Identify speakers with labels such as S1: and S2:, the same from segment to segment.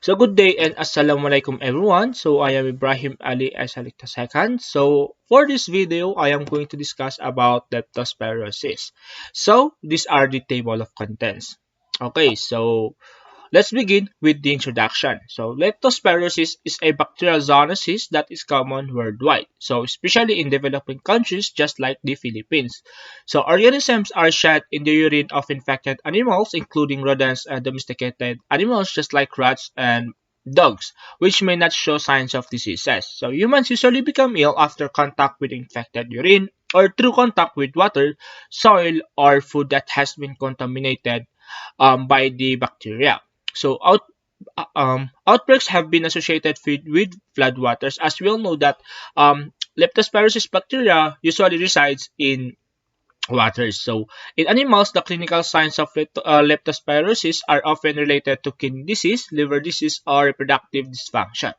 S1: So good day and assalamualaikum everyone. So I am Ibrahim Ali Salic II. So for this video, I am going to discuss about leptospirosis. So these are the table of contents. Okay, so let's begin with the introduction. So, leptospirosis is a bacterial zoonosis that is common worldwide, so especially in developing countries just like the Philippines. So, organisms are shed in the urine of infected animals, including rodents and domesticated animals just like rats and dogs, which may not show signs of diseases. So, humans usually become ill after contact with infected urine or through contact with water, soil, or food that has been contaminated by the bacteria. So outbreaks have been associated with floodwaters, as we all know that leptospirosis bacteria usually resides in waters. So in animals, the clinical signs of leptospirosis are often related to kidney disease, liver disease, or reproductive dysfunction.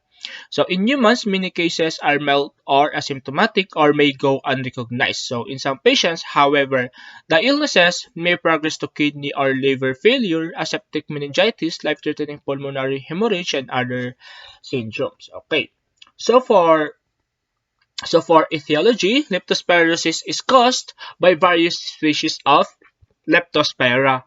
S1: So in humans, many cases are mild or asymptomatic or may go unrecognized. So in some patients, however, the illnesses may progress to kidney or liver failure, aseptic meningitis, life-threatening pulmonary hemorrhage, and other syndromes. Okay. So for etiology, leptospirosis is caused by various species of Leptospira,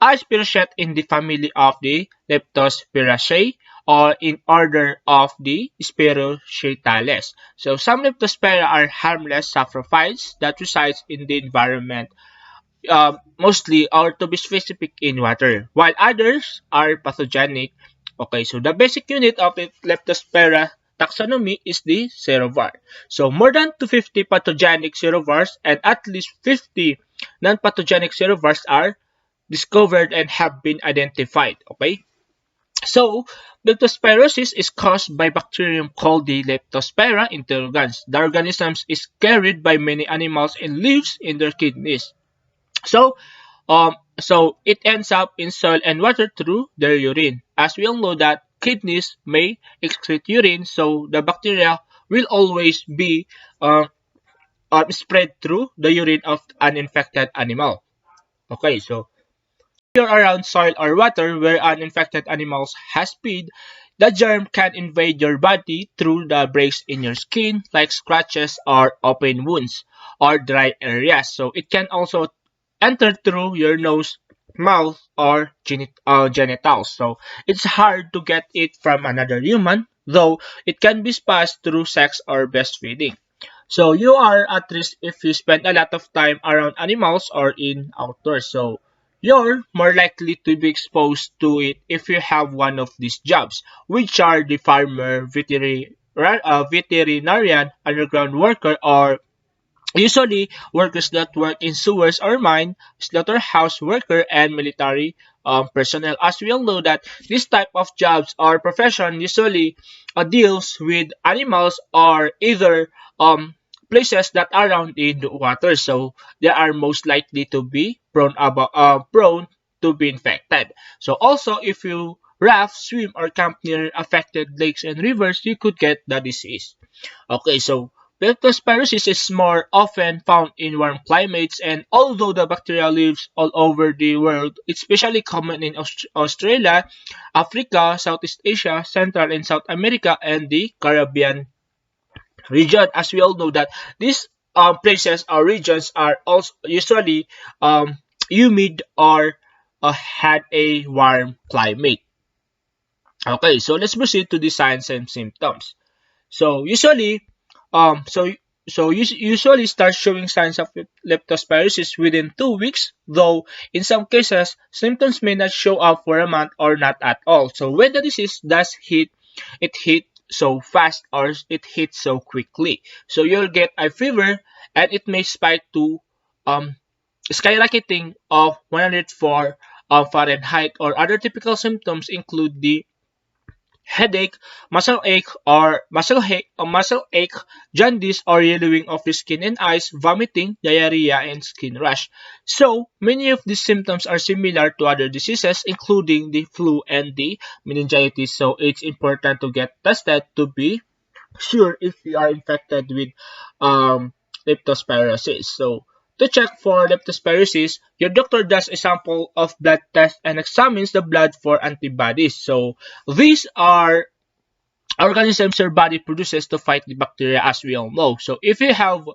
S1: a species in the family of the Leptospiraceae or in order of the Spirochaetales. So some Leptospira are harmless saprophytes that resides in the environment, mostly or to be specific in water, while others are pathogenic. Okay, so the basic unit of the Leptospira taxonomy is the serovar. So more than 250 pathogenic serovars and at least 50 non-pathogenic serovars are discovered and have been identified. Okay, so leptospirosis is caused by bacterium called the Leptospira interrogans. The organism is carried by many animals and lives in their kidneys. So, so it ends up in soil and water through their urine. As we all know that kidneys may excrete urine, so the bacteria will always be spread through the urine of an infected animal. Okay, so you're around soil or water where an infected animal has feed, the germ can invade your body through the breaks in your skin, like scratches or open wounds or dry areas. So it can also enter through your nose, mouth, or genitals. So it's hard to get it from another human, though it can be passed through sex or breastfeeding. So you are at risk if you spend a lot of time around animals or in outdoors. So you're more likely to be exposed to it if you have one of these jobs, which are the farmer, veterinarian, underground worker, or usually workers that work in sewers or mine, slaughterhouse worker, and military personnel. As we all know that this type of jobs or profession usually deals with animals or either places that are around in the water, so they are most likely to be prone to be infected. So also, if you raft, swim, or camp near affected lakes and rivers, you could get the disease. Okay, so leptospirosis is more often found in warm climates, and although the bacteria lives all over the world, it's especially common in Australia, Africa, Southeast Asia, Central and South America, and the Caribbean region. As we all know that these places or regions are also usually humid or had a warm climate. Okay, so let's proceed to the signs and symptoms. So usually, um, so usually start showing signs of leptospirosis within 2 weeks, though in some cases symptoms may not show up for a month or not at all. So when the disease does hit, it hit so fast or it hits so quickly. So you'll get a fever and it may spike to um skyrocketing of 104 Fahrenheit, or other typical symptoms include the headache, muscle ache, jaundice or yellowing of the skin and eyes, vomiting, diarrhea, and skin rash. So many of these symptoms are similar to other diseases, including the flu and the meningitis. So it's important to get tested to be sure if you are infected with leptospirosis. So to check for leptospirosis, your doctor does a sample of blood test and examines the blood for antibodies. So these are organisms your body produces to fight the bacteria, as we all know. So if you have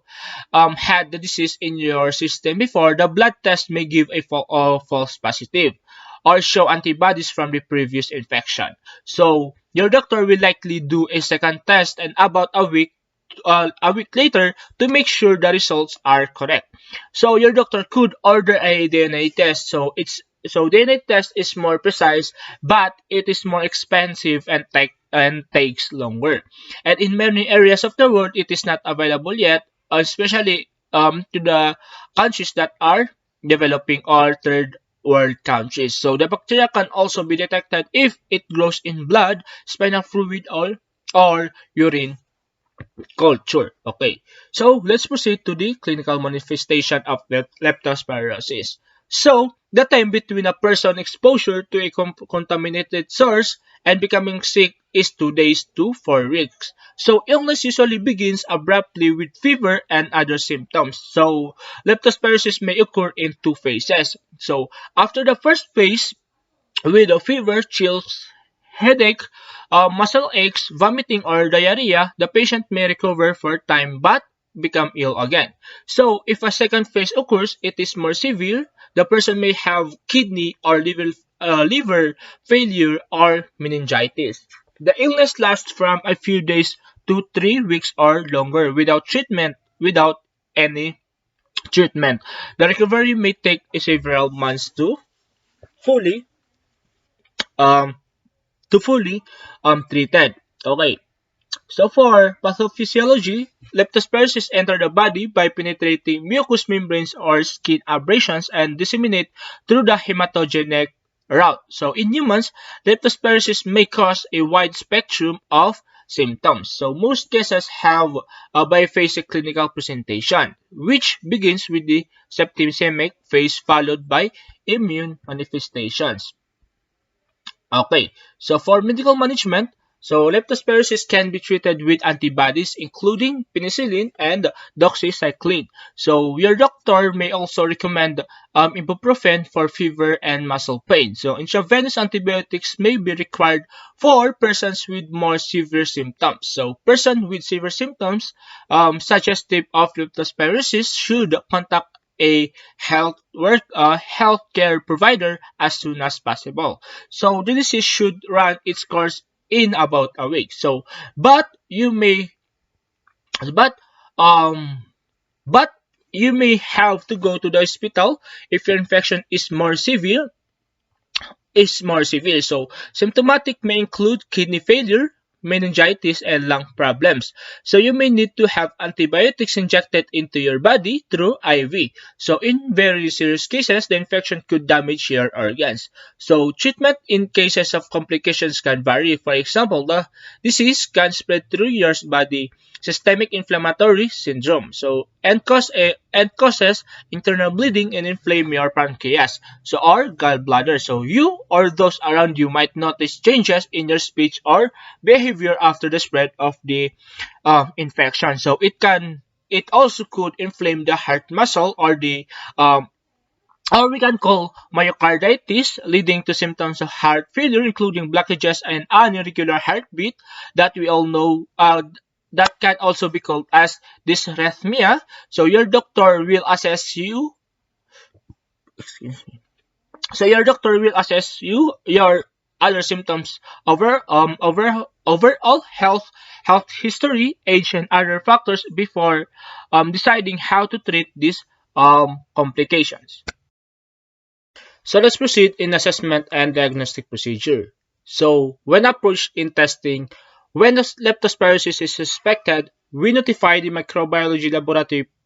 S1: had the disease in your system before, the blood test may give a false positive or show antibodies from the previous infection. So your doctor will likely do a second test and about a week later to make sure the results are correct. So your doctor could order a DNA test. So DNA test is more precise, but it is more expensive and takes longer. And in many areas of the world, it is not available yet, especially to the countries that are developing or third world countries. So the bacteria can also be detected if it grows in blood, spinal fluid, or urine culture. Okay, so let's proceed to the clinical manifestation of leptospirosis. So, the time between a person exposure to a contaminated source and becoming sick is 2 days to 4 weeks. So, illness usually begins abruptly with fever and other symptoms. So, leptospirosis may occur in two phases. So, after the first phase, with a fever, chills, headache, muscle aches, vomiting, or diarrhea, the patient may recover for time but become ill again. So, if a second phase occurs, it is more severe. The person may have kidney or liver failure or meningitis. The illness lasts from a few days to 3 weeks or longer without any treatment. The recovery may take several months fully um fully treated. Okay. So for pathophysiology, leptospirosis enter the body by penetrating mucous membranes or skin abrasions and disseminate through the hematogenic route. So in humans, leptospirosis may cause a wide spectrum of symptoms. So most cases have a biphasic clinical presentation, which begins with the septicemic phase followed by immune manifestations. Okay, so for medical management, so leptospirosis can be treated with antibodies including penicillin and doxycycline. So your doctor may also recommend ibuprofen for fever and muscle pain. So intravenous antibiotics may be required for persons with more severe symptoms. So person with severe symptoms such as type of leptospirosis should contact a healthcare provider as soon as possible. So the disease should run its course in about a week. So, but you may, but um, but you may have to go to the hospital if your infection is more severe. So, symptomatic may include kidney failure, meningitis, and lung problems. So, you may need to have antibiotics injected into your body through IV. So, in very serious cases, the infection could damage your organs. So, treatment in cases of complications can vary. For example, the disease can spread through your body, systemic inflammatory syndrome. So, and causes internal bleeding and inflame your pancreas or gallbladder. So you or those around you might notice changes in your speech or behavior after the spread of the infection. So it also could inflame the heart muscle um, or we can call myocarditis, leading to symptoms of heart failure, including blockages and an irregular heartbeat that we all know. That can also be called as dysrhythmia. So your doctor will assess you. Excuse me. So your doctor will assess your other symptoms overall health history, age, and other factors before deciding how to treat these complications. So let's proceed in assessment and diagnostic procedure. So when approached in testing, when leptospirosis is suspected, we notify the microbiology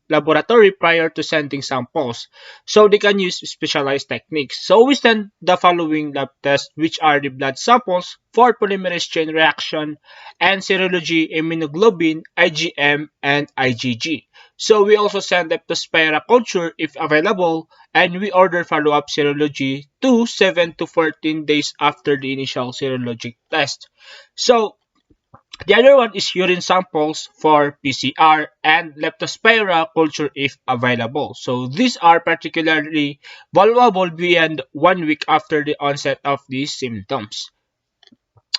S1: laboratory prior to sending samples, so they can use specialized techniques. So we send the following lab tests, which are the blood samples for polymerase chain reaction and serology, immunoglobulin, IgM, and IgG. So we also send leptospira culture if available, and we order follow-up serology 7 to 14 days after the initial serologic test. So The other one is urine samples for PCR and Leptospira culture if available. So these are particularly valuable beyond 1 week after the onset of these symptoms.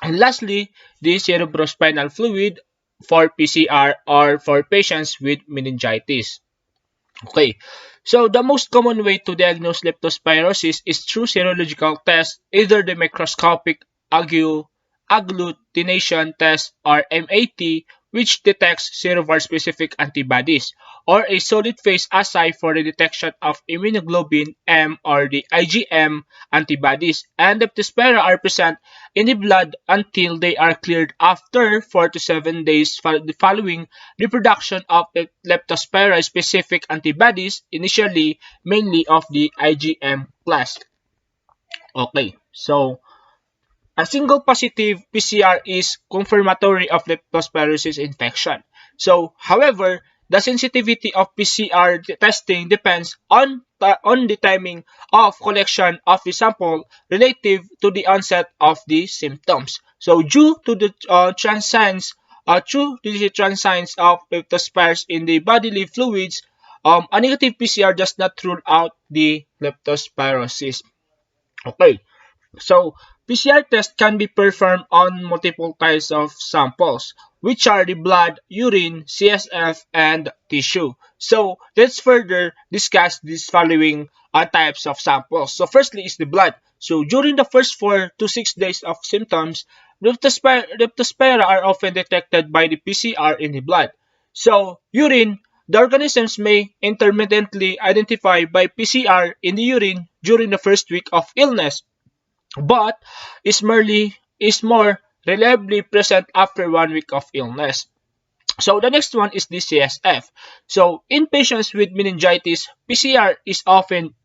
S1: And lastly, the cerebrospinal fluid for PCR or for patients with meningitis. Okay, so the most common way to diagnose leptospirosis is through serological tests, either the microscopic agglutination test or MAT, which detects serovirus-specific antibodies, or a solid phase assay for the detection of immunoglobulin M or the IgM antibodies, and leptospira are present in the blood until they are cleared after 4 to 7 days following the production of leptospira-specific antibodies, initially mainly of the IgM class. Okay, so a single positive PCR is confirmatory of leptospirosis infection. So, however, the sensitivity of PCR testing depends on the timing of collection of the sample relative to the onset of the symptoms. So, due to the transience of leptospirosis in the bodily fluids, a negative PCR does not rule out the leptospirosis. Okay. So, PCR test can be performed on multiple types of samples, which are the blood, urine, CSF, and tissue. So, let's further discuss these following types of samples. So, firstly is the blood. So, during the first 4 to 6 days of symptoms, leptospira are often detected by the PCR in the blood. So, urine, the organisms may intermittently identify by PCR in the urine during the first week of illness, but is more reliably present after 1 week of illness. So the next one is the CSF. So in patients with meningitis, PCR is often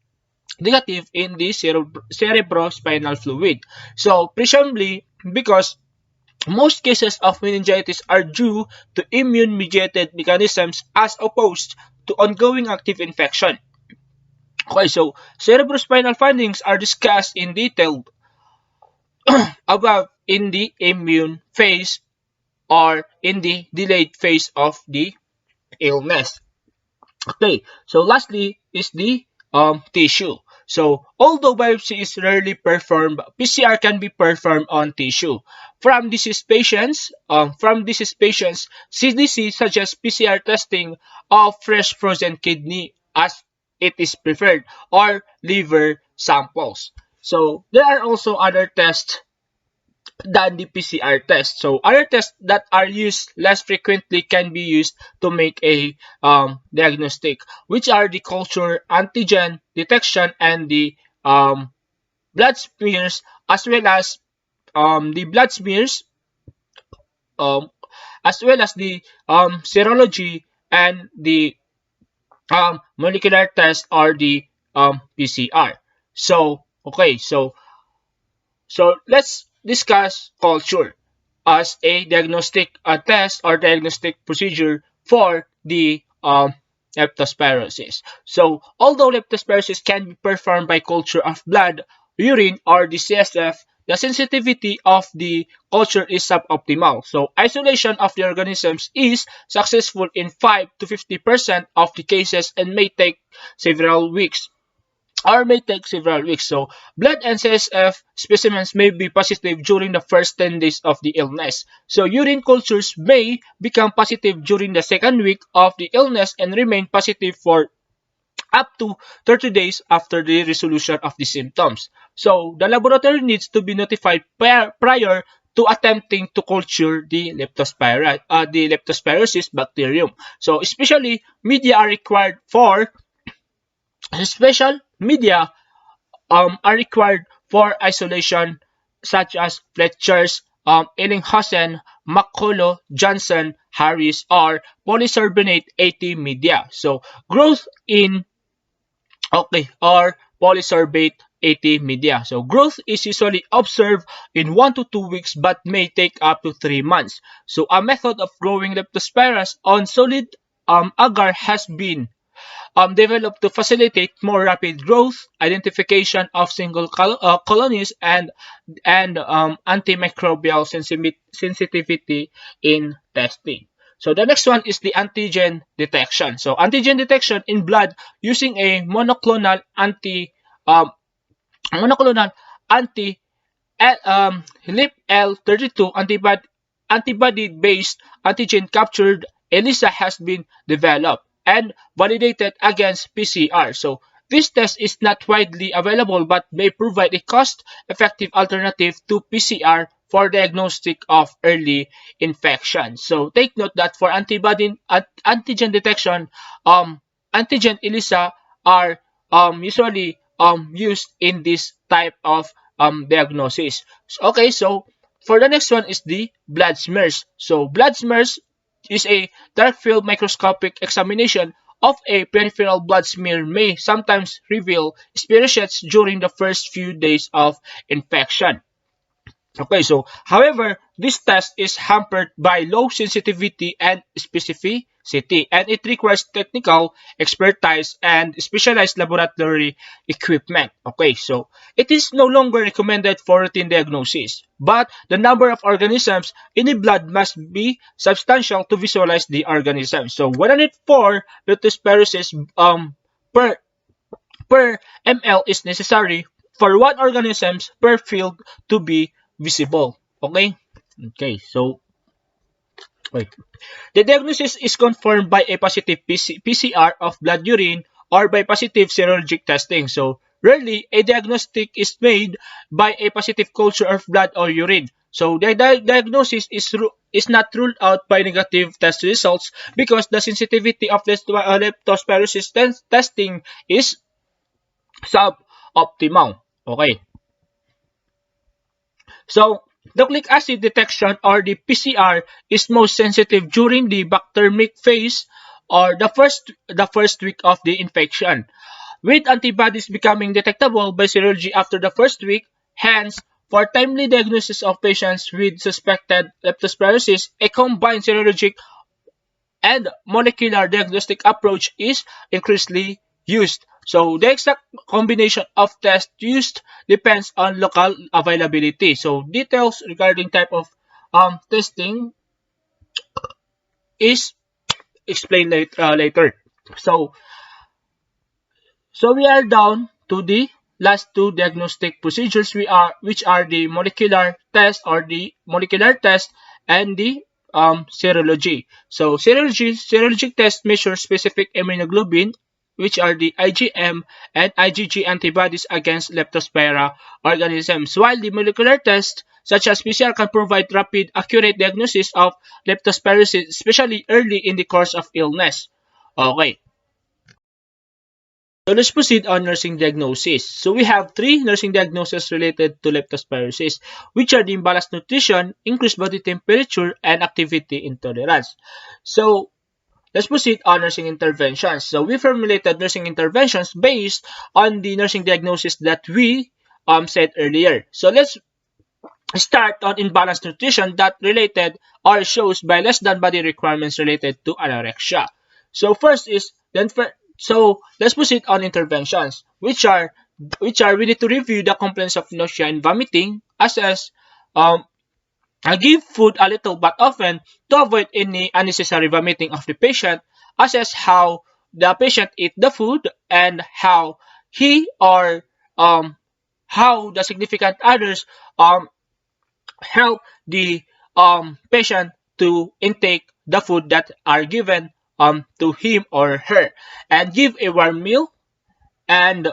S1: negative in the cerebrospinal fluid. So presumably because most cases of meningitis are due to immune-mediated mechanisms as opposed to ongoing active infection. Okay, so cerebrospinal findings are discussed in detail above in the immune phase or in the delayed phase of the illness. Okay, so lastly is the tissue. So although biopsy is rarely performed, PCR can be performed on tissue. From diseased patients, CDC suggests PCR testing of fresh frozen kidney as it is preferred, or liver samples. So there are also other tests than the PCR test. So other tests that are used less frequently can be used to make a diagnostic, which are the culture antigen detection and the blood smears, as well as the blood smears, um, as well as the serology and the molecular test or the PCR. So okay, so let's discuss culture as a diagnostic test or diagnostic procedure for the leptospirosis. So although leptospirosis can be performed by culture of blood, urine, or the CSF, the sensitivity of the culture is suboptimal. So isolation of the organisms is successful in 5 to 50% of the cases and may take several weeks. So, blood and CSF specimens may be positive during the first 10 days of the illness. So, urine cultures may become positive during the second week of the illness and remain positive for up to 30 days after the resolution of the symptoms. So, the laboratory needs to be notified prior to attempting to culture the leptospirosis bacterium. So, special media are required for isolation, such as Fletcher's, Ellinghausen, McCullough, Johnson, Harris, or polysorbonate 80 media. So growth in or polysorbate 80 media. So growth is usually observed in 1 to 2 weeks but may take up to 3 months. So a method of growing leptospiras on solid agar has been developed to facilitate more rapid growth, identification of single colonies, and antimicrobial sensitivity in testing. So the next one is the antigen detection. So antigen detection in blood using a um, monoclonal anti LIP-L32 antibody-based antigen captured ELISA has been developed and validated against PCR. So this test is not widely available but may provide a cost-effective alternative to PCR for diagnostic of early infection. So take note that for antigen detection, antigen ELISA are usually used in this type of diagnosis. Okay, so for the next one is the blood smears. So blood smears is a dark field microscopic examination of a peripheral blood smear may sometimes reveal species during the first few days of infection. Okay, so however, this test is hampered by low sensitivity and specificity, and it requires technical expertise and specialized laboratory equipment. Okay, so it is no longer recommended for routine diagnosis, but the number of organisms in the blood must be substantial to visualize the organism. So 104 leptospirosis per ml is necessary for one organism per field to be visible. Okay? Okay, so wait. The diagnosis is confirmed by a positive PCR of blood urine or by positive serologic testing. So rarely a diagnostic is made by a positive culture of blood or urine. So the diagnosis is not ruled out by negative test results because the sensitivity of leptospirosis testing is suboptimal. Okay. So, nucleic acid detection or the PCR is most sensitive during the bacteremic phase or the first week of the infection, with antibodies becoming detectable by serology after the first week. Hence, for timely diagnosis of patients with suspected leptospirosis, a combined serologic and molecular diagnostic approach is increasingly used. So the exact combination of tests used depends on local availability. So details regarding type of testing is explained later. So we are down to the last two diagnostic procedures which are the molecular test and the serology. So serologic test measures specific immunoglobulin which are the IgM and IgG antibodies against Leptospira organisms, while the molecular tests such as PCR can provide rapid, accurate diagnosis of leptospirosis, especially early in the course of illness. Okay. So let's proceed on nursing diagnosis. So we have three nursing diagnoses related to leptospirosis, which are the imbalanced nutrition, increased body temperature, and activity intolerance. So let's proceed on nursing interventions. So we formulated nursing interventions based on the nursing diagnosis that we said earlier. So let's start on imbalanced nutrition that related or shows by less than body requirements related to anorexia. So first is so let's proceed on interventions, which are we need to review the complaints of nausea and vomiting, assess I give food a little but often to avoid any unnecessary vomiting of the patient, assess how the patient eat the food and how he or how the significant others um help the patient to intake the food that are given to him or her, and give a warm meal and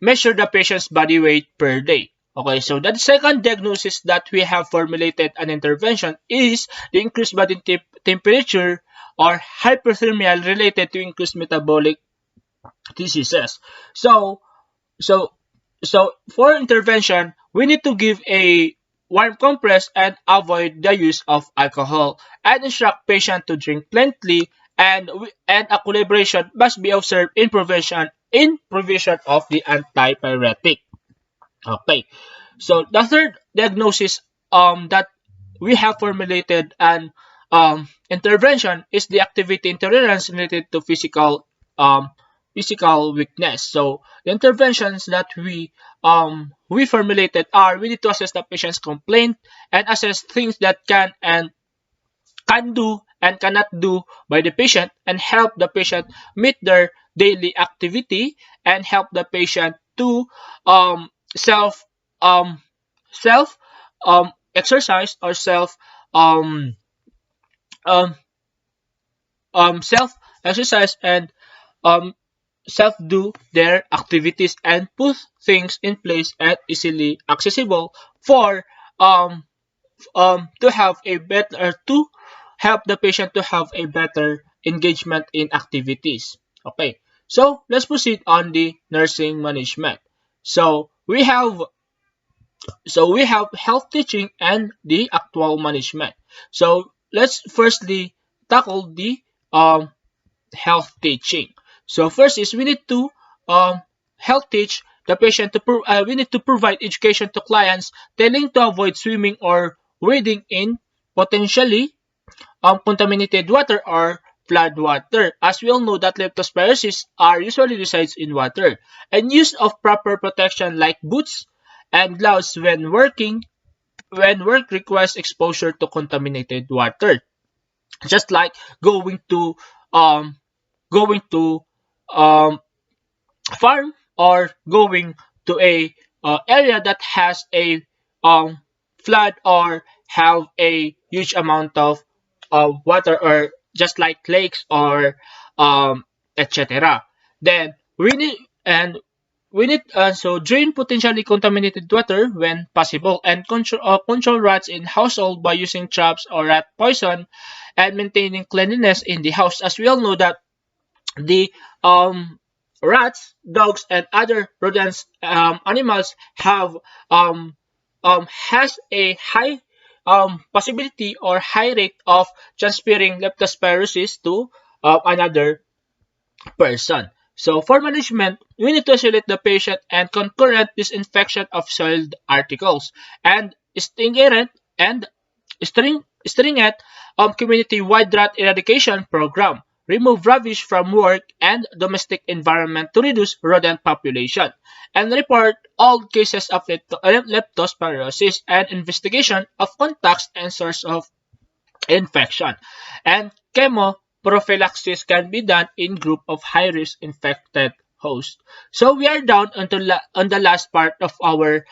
S1: measure the patient's body weight per day. Okay, so the second diagnosis that we have formulated an intervention is the increased body temperature or hyperthermia related to increased metabolic diseases. So so for intervention, we need to give a warm compress and avoid the use of alcohol, and instruct patient to drink plenty, and a collaboration must be observed in provision of the antipyretic. Okay. So the third diagnosis that we have formulated an intervention is the activity intolerance related to physical physical weakness. So the interventions that we formulated are we need to assess the patient's complaint and assess things that can do and cannot do by the patient and help the patient meet their daily activity and help the patient to um, self um, self exercise or um, um, self exercise and um, self do their activities and put things in place and easily accessible for um, to have a better to help the patient to have a better engagement in activities. Okay, so let's proceed on the nursing management. So we have health teaching and the actual management. So let's firstly tackle the um, health teaching. So first is we need to health teach the patient to we need to provide education to clients telling to avoid swimming or wading in potentially contaminated water or flood water. As we all know that leptospirosis are usually resides in water and use of proper protection like boots and gloves when work requires exposure to contaminated water. Just like going to um going to um farm or going to a area that has a um, flood or have a huge amount of water or just like lakes or etc. Then we need so drain potentially contaminated water when possible and control rats in household by using traps or rat poison and maintaining cleanliness in the house. As we all know that the rats, dogs, and other rodents animals have has a high possibility or high rate of transferring leptospirosis to another person. So for management, we need to isolate the patient and concurrent disinfection of soiled articles and stringent and stringent community-wide rat eradication program. Remove rubbish from work and domestic environment to reduce rodent population. And report all cases of leptospirosis and investigation of contacts and source of infection. And chemoprophylaxis can be done in group of high-risk infected hosts. So we are down on the last part of our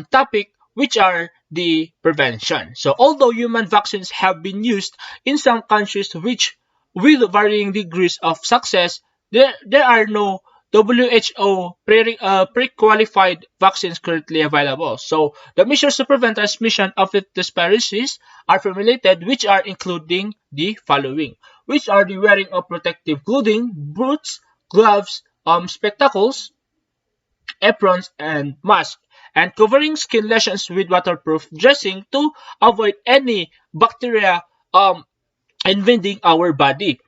S1: topic, which are the prevention. So although human vaccines have been used in some countries which with varying degrees of success, there are no WHO pre-qualified vaccines currently available. So the measures to prevent transmission of leptospirosis are formulated, which are including the following, which are the wearing of protective clothing, boots, gloves, spectacles, aprons, and masks, and covering skin lesions with waterproof dressing to avoid any bacteria invading our body.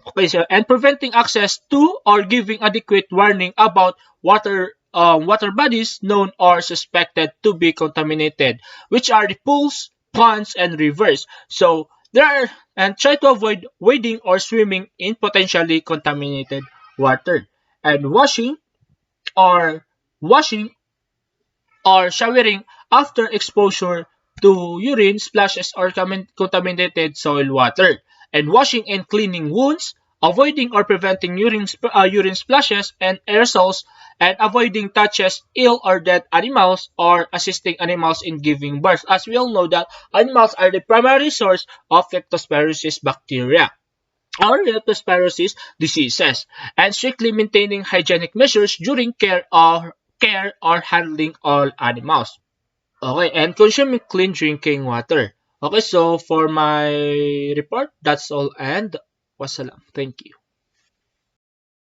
S1: Okay, so and preventing access to or giving adequate warning about water bodies known or suspected to be contaminated, which are the pools, ponds, and rivers. So there are and try to avoid wading or swimming in potentially contaminated water. And or washing or showering after exposure to urine splashes or contaminated soil water, and washing and cleaning wounds, avoiding or preventing urine splashes and aerosols, and avoiding touches ill or dead animals or assisting animals in giving birth. As we all know that animals are the primary source of leptospirosis bacteria or leptospirosis diseases, and strictly maintaining hygienic measures during care or handling all animals. Okay, and consuming clean drinking water. Okay, so for my report, that's all and wassalam. Thank you.